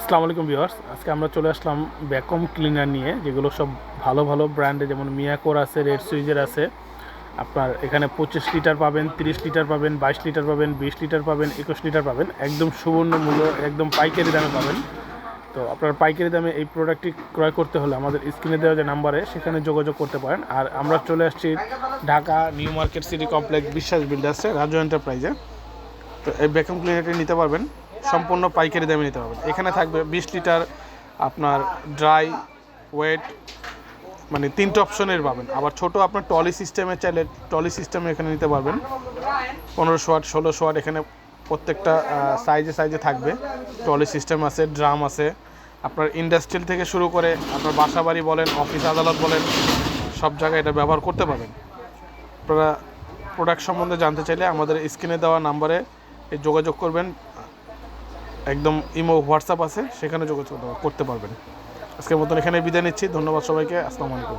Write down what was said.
আসসালামু আলাইকুম ভিউয়ার্স, আজকে আমরা চলে আসলাম ভ্যাকুয়াম ক্লিনার নিয়ে, যেগুলো সব ভালো ভালো ব্র্যান্ডে, যেমন মিয়াকোর আছে, রেড সুইজের আছে। আপনার এখানে 25 লিটার পাবেন, 30 লিটার পাবেন, 22 লিটার পাবেন, 20 লিটার পাবেন, 21 লিটার পাবেন, একদম সুবর্ণ মূল্য, একদম পাইকারি দামে পাবেন। তো আপনার পাইকারি দামে এই প্রোডাক্টটি ক্রয় করতে হলে আমাদের স্ক্রিনে দেওয়া যে নাম্বারে সেখানে যোগাযোগ করতে পারেন। আর আমরা চলে আসছি Dhaka new market city complex বিশ্বাস বিল্ডার্সে, রাজু এন্টারপ্রাইজে। তো এই ভ্যাকুয়াম ক্লিনারটি নিতে পারবেন, সম্পূর্ণ পাইকারি দামে নিতে পারবেন। এখানে থাকবে 20 লিটার, আপনার ড্রাই, ওয়েট, মানে 3টে অপশনের পাবেন। আবার ছোট আপনার টলি সিস্টেমে চাইলে টলি সিস্টেমে এখানে নিতে পারবেন। 1500 ওয়াট, 1600 ওয়াট, এখানে প্রত্যেকটা সাইজে সাইজে থাকবে। টলি সিস্টেম আছে, ড্রাম আছে। আপনার ইন্ডাস্ট্রিয়াল থেকে শুরু করে আপনার বাসা বাড়ি বলেন, অফিস আদালত বলেন, সব জায়গায় এটা ব্যবহার করতে পারবেন। আপনারা প্রোডাক্ট সম্বন্ধে জানতে চাইলে আমাদের স্ক্রিনে দেওয়া নাম্বারে যোগাযোগ করবেন। একদম ইমো, হোয়াটসঅ্যাপ আছে, সেখানে যোগাযোগ করতে পারবেন। আজকের মতন এখানে বিদায় নিচ্ছি। ধন্যবাদ সবাইকে। আসসালামু আলাইকুম।